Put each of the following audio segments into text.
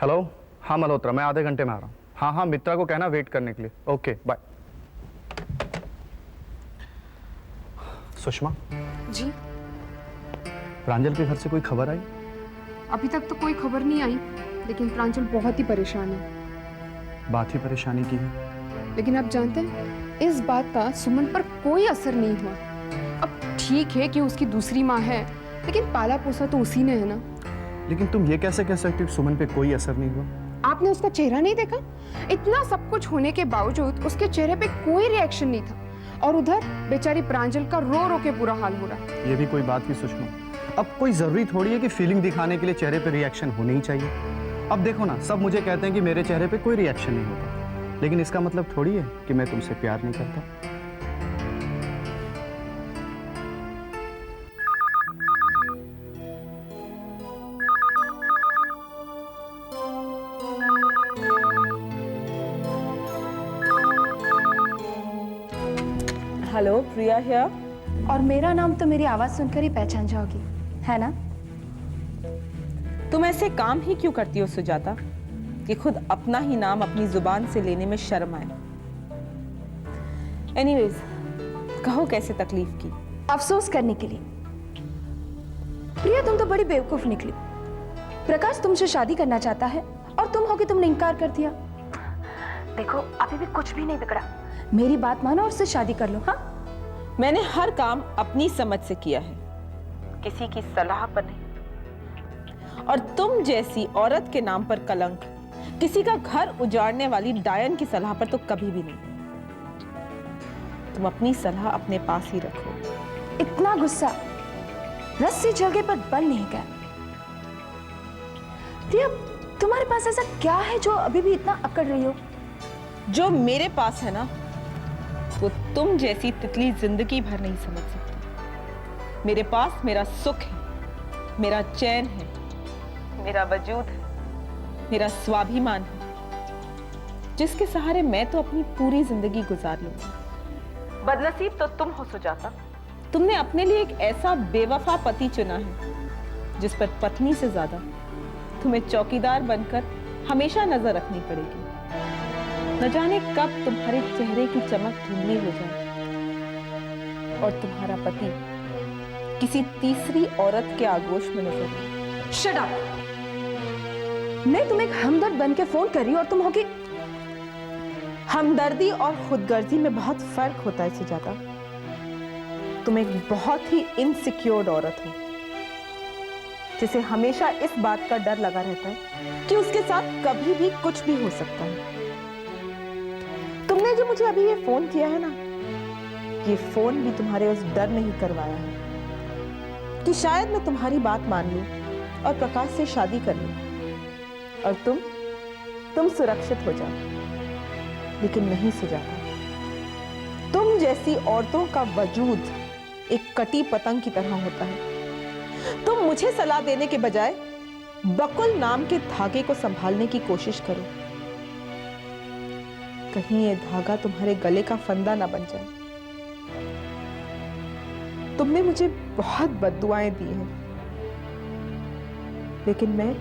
Hello, हाँ मल्होत्रा, मैं आधे घंटे में आ रहा हूँ। हाँ हाँ, मित्रा को कहना वेट करने के लिए। Okay bye. सुषमा जी। प्रांजल के घर से कोई खबर आई? अभी तक तो कोई खबर नहीं आई, लेकिन प्रांजल बहुत ही परेशान है। बात ही परेशानी की है। लेकिन आप जानते हैं, इस बात का सुमन पर कोई असर नहीं हुआ। अब ठीक है कि उसकी दूसरी माँ है, लेकिन पाला पोसा तो उसी ने है ना। लेकिन तुम ये कैसे कह सकती हो सुमन पे कोई असर नहीं हुआ? आपने उसका चेहरा नहीं देखा? इतना सब कुछ होने के बावजूद उसके चेहरे पे कोई रिएक्शन नहीं था, और उधर बेचारी प्रांजल का रो रो के बुरा हाल हो रहा है। ये भी कोई बात हुई सुषमा? अब कोई जरूरी थोड़ी है कि फीलिंग दिखाने के लिए चेहरे पे रिएक्शन होनी ही चाहिए। अब देखो ना, सब मुझे कहते हैं कि मेरे चेहरे पे कोई रिएक्शन नहीं होता, लेकिन इसका मतलब थोड़ी है कि मैं तुमसे प्यार नहीं करता। Hello, Priya here. और मेरा नाम तो मेरी आवाज सुनकर ही पहचान जाओगी, है ना? तुम ऐसे काम ही क्यों करती हो सुजाता कि खुद अपना ही नाम अपनी जुबान से लेने में शर्म आए? एनीवेज, कहो कैसे तकलीफ की? अफसोस करने के लिए। प्रिया, तुम तो बड़ी बेवकूफ निकली। प्रकाश तुमसे शादी करना चाहता है और तुम हो कि तुमने इनकार कर दिया। देखो, अभी भी कुछ भी नहीं बिगड़ा। मेरी बात मानो और उससे शादी कर लो। हाँ, मैंने हर काम अपनी समझ से किया है, किसी की सलाह पर नहीं। और तुम जैसी औरत के नाम पर कलंक, किसी का घर उजाड़ने वाली डायन की सलाह पर तो कभी भी नहीं। तुम अपनी सलाह अपने पास ही रखो। इतना गुस्सा रस्सी जगह पर बल नहीं गया। प्रिया, तुम्हारे पास ऐसा क्या है जो अभी भी इतना अकड़ रही हो? जो मेरे पास है ना, वो तुम जैसी तितली जिंदगी भर नहीं समझ सकती। मेरे पास मेरा सुख है, मेरा चैन है, मेरा वजूद है, मेरा स्वाभिमान है, जिसके सहारे मैं तो अपनी पूरी जिंदगी गुजार लूंगी। बदनसीब तो तुम हो सुजाता। तुमने अपने लिए एक ऐसा बेवफा पति चुना है जिस पर पत्नी से ज्यादा तुम्हें चौकीदार बनकर हमेशा नजर रखनी पड़ेगी। न जाने कब तुम्हारे चेहरे की चमक धुंधली हो जाए और तुम्हारा पति किसी तीसरी औरत के आगोश में नजर आए। Shut up! मैं तुम्हें एक हमदर्द बन के फोन कर रही हूँ और तुम हो कि हमदर्दी और खुदगर्जी में बहुत फर्क होता है सुजाता। तुम एक बहुत ही इनसिक्योर्ड औरत हो, जिसे हमेशा इस बात का डर लगा रहता है कि उसके साथ कभी भी कुछ भी हो सकता है। तुमने जो मुझे अभी ये फोन किया है ना, ये फोन भी तुम्हारे उस डर ने ही करवाया है कि शायद मैं तुम्हारी बात मान लूं और प्रकाश से शादी कर लूं और तुम सुरक्षित हो जाओ। लेकिन नहीं सुजाता, तुम जैसी औरतों का वजूद एक कटी पतंग की तरह होता है। तुम मुझे सलाह देने के बजाय बकुल नाम के धागे को संभालने की कोशिश करो। कहीं ये धागा तुम्हारे गले का फंदा ना बन जाए। तुमने मुझे बहुत बद्दुआएं दी हैं, लेकिन मैं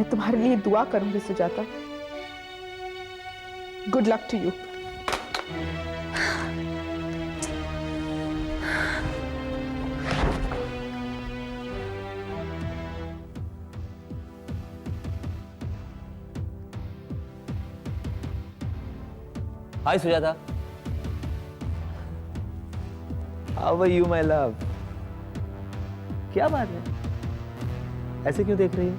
तुम्हारे लिए दुआ करूंगी Sujata. Good luck to you. Hi Sujata. How are you my love? क्या बात है, ऐसे क्यों देख रही हो?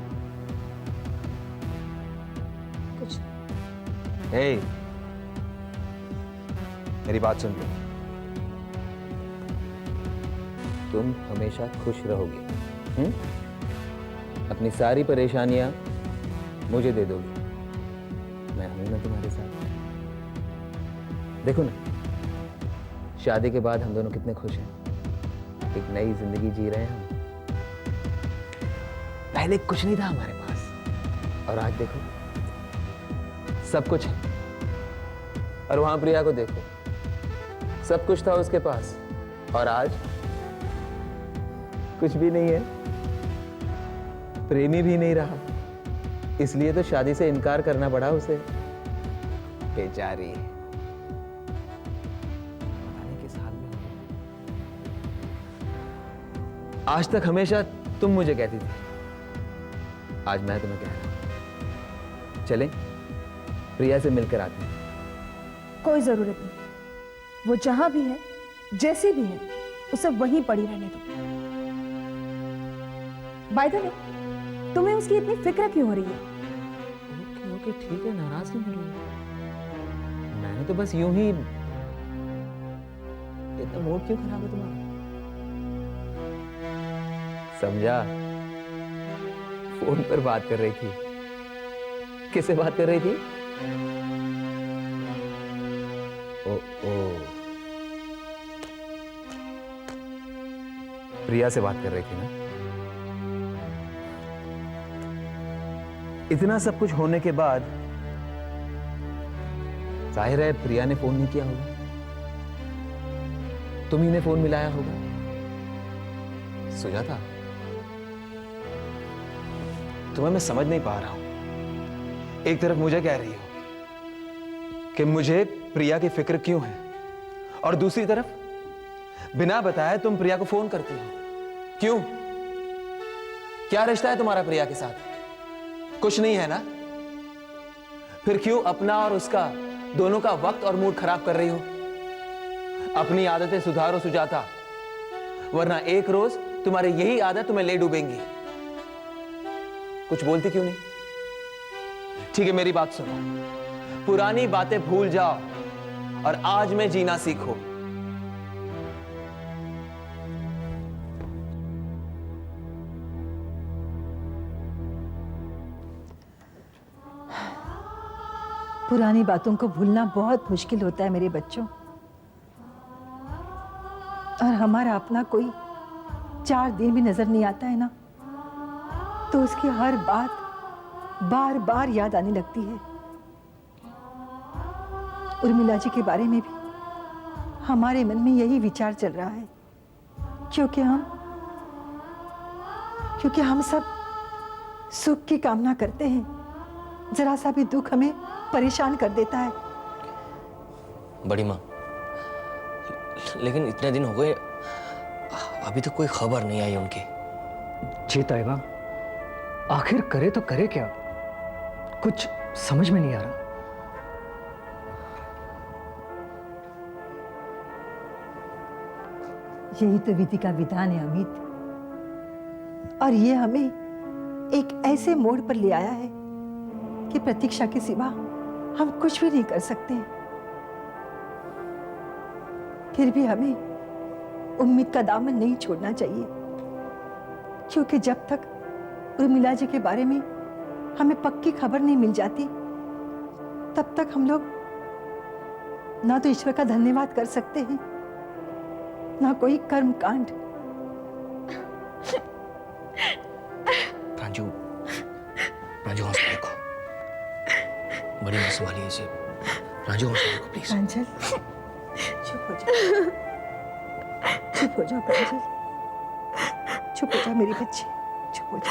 कुछ हे, मेरी बात सुन लो। तुम हमेशा खुश रहोगे। अपनी सारी परेशानियां मुझे दे दोगे। मैं हूं ना तुम्हारे साथ। देखो ना, शादी के बाद हम दोनों कितने खुश हैं। एक नई जिंदगी जी रहे हैं हम। पहले कुछ नहीं था हमारे पास, और आज देखो सब कुछ है। और वहां प्रिया को देखो, सब कुछ था उसके पास, और आज कुछ भी नहीं है। प्रेमी भी नहीं रहा, इसलिए तो शादी से इनकार करना पड़ा उसे। बेचारी पता नहीं किस हाल में होगी। आज तक हमेशा तुम मुझे कहती थी, आज मैं तुम्हें कह रहा हूं। चलें, प्रिया से मिलकर आते हैं। कोई जरूरत नहीं, वो जहां भी है, जैसे भी है, उसे वहीं पड़ी रहने दो। बाय द वे, तुम्हें उसकी इतनी फिक्र क्यों हो रही है? ओके ओके ठीक है, नाराज क्यों हो रही है? मैंने तो बस यूं ही, इतना मूड क्यों खराब है तुम्हारा? समझा, फोन पर बात कर रही थी। किससे बात कर रही थी? ओ प्रिया से बात कर रही थी ना? इतना सब कुछ होने के बाद जाहिर है प्रिया ने फोन नहीं किया होगा, तुम ही ने फोन मिलाया होगा। सुजाता, तुम्हें मैं समझ नहीं पा रहा हूं। एक तरफ मुझे कह रही हो कि मुझे प्रिया की फिक्र क्यों है, और दूसरी तरफ बिना बताए तुम प्रिया को फोन करती हो। क्यों? क्या रिश्ता है तुम्हारा प्रिया के साथ? कुछ नहीं है ना? फिर क्यों अपना और उसका दोनों का वक्त और मूड खराब कर रही हो? अपनी आदतें सुधारो सुजाता, वरना एक रोज तुम्हारी यही आदत तुम्हें ले डूबेंगी। कुछ बोलती क्यों नहीं? ठीक है, मेरी बात सुनो, पुरानी बातें भूल जाओ और आज में जीना सीखो। पुरानी बातों को भूलना बहुत मुश्किल होता है मेरे बच्चों, और हमारा अपना कोई 4 दिन भी नजर नहीं आता है ना, तो उसकी हर बात बार बार याद आने लगती है। उर्मिला जी के बारे में भी हमारे मन में यही विचार चल रहा है, क्योंकि हम सब सुख की कामना करते हैं, जरा सा भी दुख हमें परेशान कर देता है। बड़ी माँ, लेकिन इतने दिन हो गए, अभी तक कोई खबर नहीं आई उनकी। जी ताइबा, आखिर करे तो करे क्या? कुछ समझ में नहीं आ रहा। यही तो विधि का विधान है अमित, और ये हमें एक ऐसे मोड़ पर ले आया है कि प्रतीक्षा के सिवा हम कुछ भी नहीं कर सकते। फिर भी हमें उम्मीद का दामन नहीं छोड़ना चाहिए, क्योंकि जब तक उर्मिला जी के बारे में हमें पक्की खबर नहीं मिल जाती, तब तक हम लोग ना तो ईश्वर का धन्यवाद कर सकते हैं, ना कोई कर्म कांड। प्रांजू, प्रांजू हौसला रखो, बड़ी माँ संभालिए इसे। प्रांजू हौसला रखो प्लीज। प्रांजल, चुप हो जा, चुप हो जा प्रांजल, चुप हो जा मेरी बच्ची, चुप हो जा।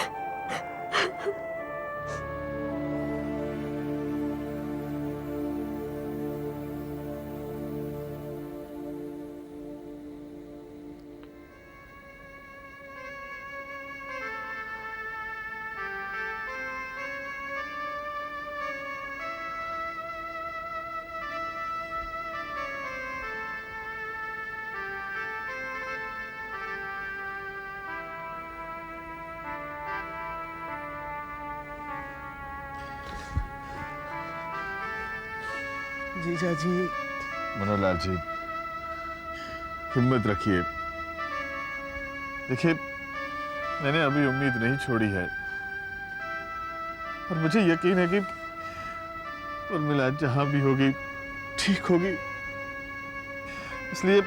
जीजा जी, मनोहरलाल जी, हिम्मत रखिए। देखिए, मैंने अभी उम्मीद नहीं छोड़ी है, और मुझे यकीन है कि उर्मिला जहां भी होगी ठीक होगी। इसलिए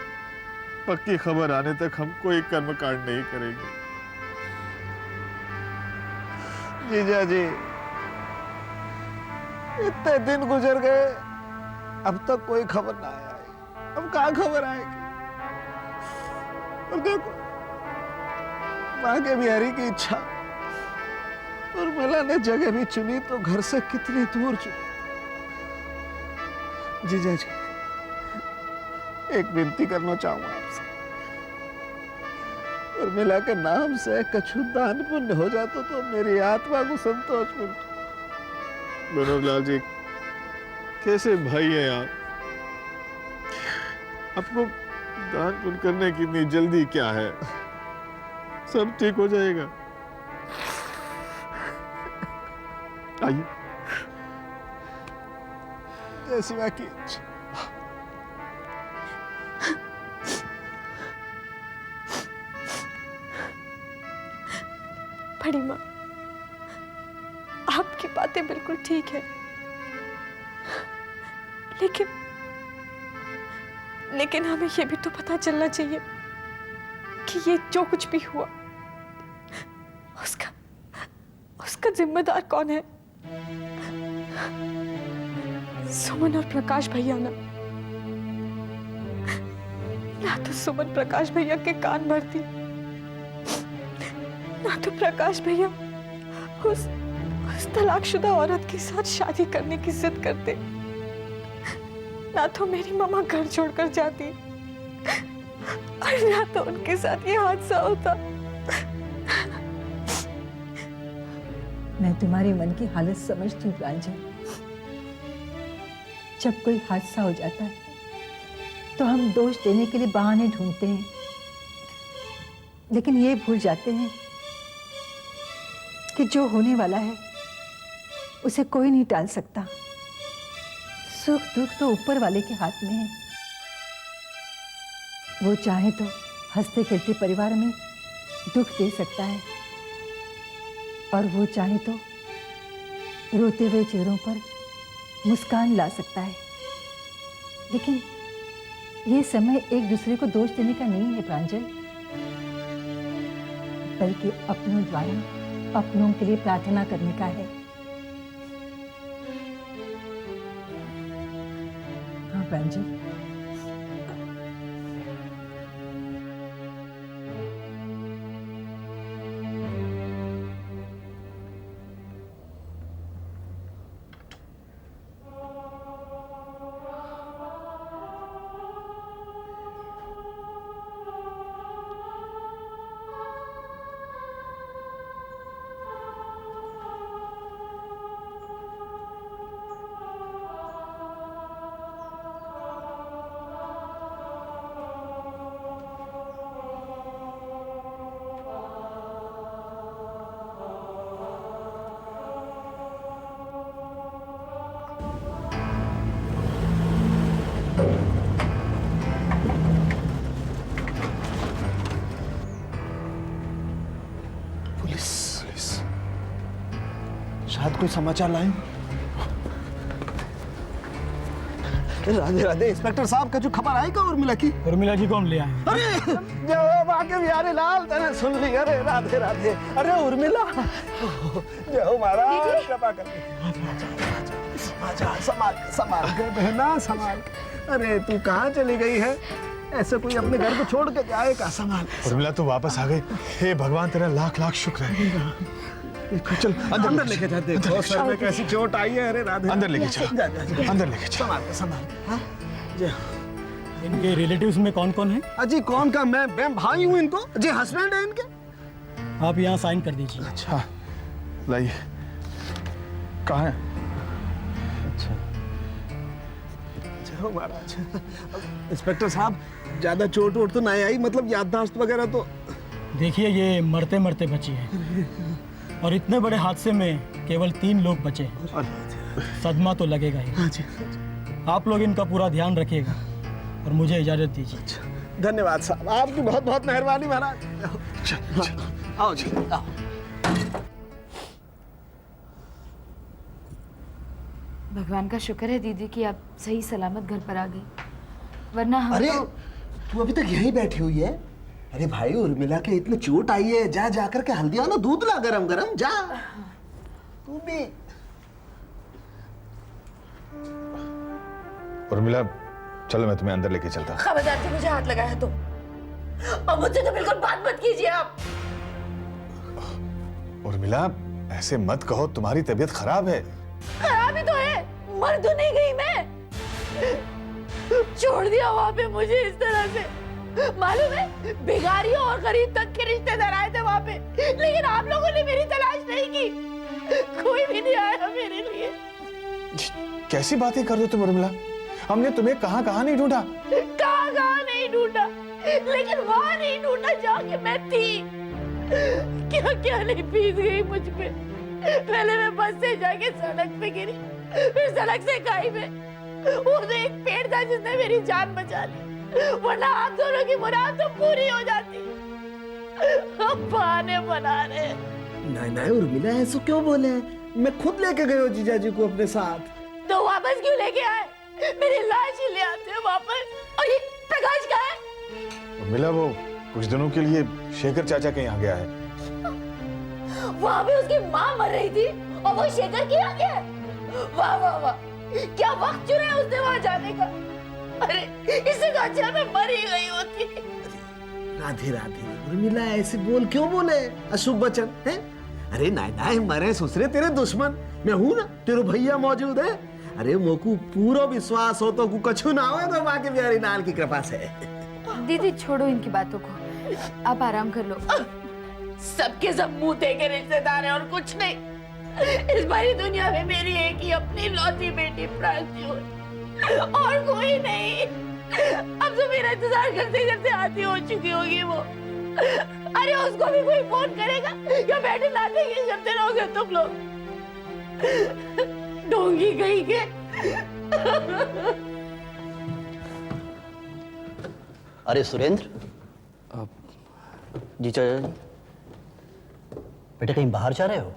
पक्की खबर आने तक हम कोई कर्मकांड नहीं करेंगे। जीजा जी, इतने दिन गुजर गए, अब तक कोई खबर ना आया है। अब कहाँ खबर आएगी? और देखो, माँ के बिहारी की इच्छा उर्मिला ने जगह भी चुनी तो घर से कितनी दूर चुनी। जीजा जी, एक विनती करना चाहूंगा आपसे। उर्मिला के नाम से कछु दान पुण्य हो जाता तो मेरी आत्मा को संतोष मिलता। मनोहरलाल जी, कैसे भाई है आप? आपको दान पुण्य करने की इतनी जल्दी क्या है? सब ठीक हो जाएगा। आइए, जैसी बाकी बड़ी माँ, आपकी बातें बिल्कुल ठीक है, लेकिन हमें ये भी तो पता चलना चाहिए कि ये जो कुछ भी हुआ उसका जिम्मेदार कौन है? सुमन और प्रकाश भैया ना तो सुमन प्रकाश भैया के कान भरती, ना तो प्रकाश भैया उस तलाकशुदा औरत के साथ शादी करने की जिद करते, ना तो मेरी मम्मा घर छोड़कर जाती, और ना तो उनके साथ ये हादसा होता। मैं तुम्हारे मन की हालत समझती हूँ प्रांजल। जब कोई हादसा हो जाता है तो हम दोष देने के लिए बहाने ढूंढते हैं, लेकिन ये भूल जाते हैं कि जो होने वाला है उसे कोई नहीं टाल सकता। सुख दुख तो ऊपर वाले के हाथ में है। वो चाहे तो हंसते खेलते परिवार में दुख दे सकता है, और वो चाहे तो रोते हुए चेहरों पर मुस्कान ला सकता है। लेकिन ये समय एक दूसरे को दोष देने का नहीं है प्रांजल, बल्कि अपनों द्वारा अपनों के लिए प्रार्थना करने का है। हाँ प्रांजल, शायद कोई समाचार लाए। राधे राधे। इंस्पेक्टर साहब का जो खबर आई का उर्मिला की? उर्मिला जी कौन ले आए? अरे जय बाके बिहारी लाल, तने सुन ली? अरे राधे राधे। अरे उर्मिला, जय महाराज कृपा कर। आजा, संभाल के बहना, संभाल। अरे तू कहाँ चली गई है? ऐसे कोई अपने घर को छोड़ के जाएगा? संभाल। उर्मिला तू वापस आ गई। हे भगवान, तेरा लाख लाख शुक्र है। चल अंदर लेके जा। देखो सर में कैसी चोट आई है। अरे राधे, अंदर लेके चल, अंदर लेके चल। संभाल। हाँ? इनके रिलेटिव्स में कौन कौन है? अजी कौन का? मैं भाई हूँ इनको जी, हस्बैंड है इनके। आप यहाँ साइन कर दीजिए। अच्छा लाइए। कहाँ है? अच्छा चलो महाराज। इंस्पेक्टर साहब, ज्यादा चोट वोट तो नहीं आई? मतलब याददाश्त वगैरह तो? देखिए, ये मरते मरते बची है, और इतने बड़े हादसे में केवल 3 लोग बचे हैं। सदमा तो लगेगा ही। आप लोग इनका पूरा ध्यान रखिएगा और मुझे इजाजत दीजिए। धन्यवाद साहब, आपकी बहुत बहुत मेहरबानी महाराज। आओ जी, आओ। भगवान का शुक्र है दीदी कि आप सही सलामत घर पर आ गई, वरना हम अरे तू अभी तक यहीं बैठी हुई है? अरे भाई, उर्मिला के इतनी चोट आई है, जा जाकर के हल्दिया ना दूध ला गरम गरम, जा तू भी। उर्मिला चलो, मैं तुम्हें अंदर लेके चलता। खबरदार थे मुझे हाथ लगाया तो, और मुझसे तो बिल्कुल बात मत कीजिए आप। उर्मिला ऐसे मत कहो, तुम्हारी तबीयत खराब है। खराब ही तो है, मर तो नहीं गई मैं। छोड़ दिया वहां पे मुझे इस तरह से। मालूम है, भिखारियों और गरीब तक के रिश्तेदार आए थे वहां पे, लेकिन आप लोगों ने मेरी तलाश नहीं की। कोई भी नहीं आया मेरे लिए। कैसी बातें कर रहे हो तुम उर्मिला? हमने तुम्हें कहाँ कहाँ नहीं ढूंढा। कहाँ कहाँ नहीं ढूंढा, लेकिन वहां नहीं ढूंढा जहाँ मैं थी। क्या क्या नहीं बीत गई मुझ पे। पहले मैं बस से जाके सड़क पे गिरी, फिर सड़क से खाई में। उस एक पेड़ था जिसने मेरी जान बचा ली, वरना आप दोनों की मुराद तो पूरी हो जाती। हम बहाने बना रहे। नहीं नहीं उर्मिला, ऐसा क्यों बोले? मैं खुद लेके गए जीजाजी को अपने साथ। तो वापस क्यों लेके आए? मेरी लाश ही ले आते वापस। और ये प्रकाश कहाँ है? उर्मिला वो कुछ दिनों के लिए शेखर चाचा के यहाँ गया है। वहाँ पे उसकी माँ मर रही थी और वो शेखर के यहाँ गया। वाह वाह वाह, क्या वक्त चुना है उसने वहाँ जाने का। अरे इससे तो अच्छा मैं मर ही गई होती। राधे राधे उर्मिला, ऐसे बोल क्यों बोले? अशुभ वचन है? अरे नहीं मरे ससुरे तेरे दुश्मन, मैं हूं ना, तेरे भैया मौजूद है। अरे मोकू पूरा विश्वास हो तो कछु ना हो तो माँ के प्यारी नाल की कृपा से। दीदी छोड़ो इनकी बातों को, आप आराम कर लो। सबके सब मुंह के रिश्तेदार हैं और कुछ नहीं। इस बारी दुनिया में मेरी एक ही अपनी लौती बेटी प्रांजू, और कोई नहीं। अब तो मेरा इंतजार करते करते आती हो चुकी होगी वो। अरे उसको भी कोई फोन करेगा या बैठे नाते के करते रहोगे तुम लोग? ढोंगी गई के। अरे सुरेंद्र, जी चाचा जी। बेटे कहीं बाहर जा रहे हो?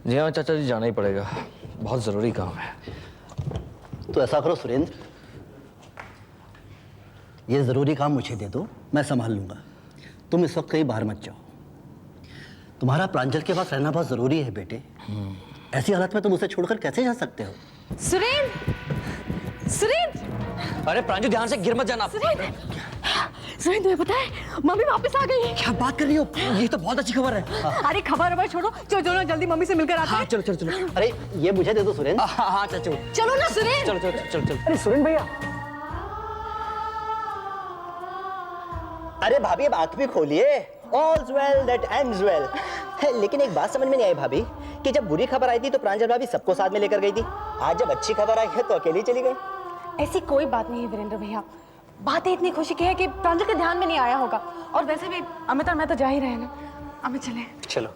जी हाँ चाचा जी, जाना ही पड़ेगा, बहुत ज़रूरी काम है। तो ऐसा करो सुरेंद्र, ये ज़रूरी काम मुझे दे दो, मैं संभाल लूँगा। तुम इस वक्त कहीं बाहर मत जाओ। तुम्हारा प्रांजल के पास रहना बहुत ज़रूरी है बेटे। ऐसी हालत में तुम उसे छोड़कर कैसे जा सकते हो? सुरेंद्र, सुरेंद्र! अरे प्रांजू ध्यान से गिर मत जाना। सुरेंद्र, तुम्हें पता है मम्मी वापस आ गई है। क्या बात कर रही हो? ये तो बहुत अच्छी खबर है। अरे खबर छोड़ो, चलो ना जल्दी मम्मी से मिलकर आते हैं। चलो चलो चलो। अरे ये मुझे दे दो सुरेंद्र। हाँ चाचा, चलो ना सुरेंद्र। चलो चलो चलो चलो। अरे सुरेंद्र भैया, अरे भाभी अब आंख भी खोलिए। All's well that ends well। लेकिन एक बात समझ में नहीं आई भाभी कि जब बुरी खबर आई थी तो प्रांजल भाभी सबको साथ में लेकर गई थी, आज जब अच्छी खबर आई है तो अकेली चली गई। ऐसी कोई बात नहीं है वीरेंद्र भैया, बात इतनी खुशी की है कि प्रांजल के ध्यान में नहीं आया होगा। और वैसे भी अमित और मैं तो जा ही रहे हैं ना, अमित चले। चलो।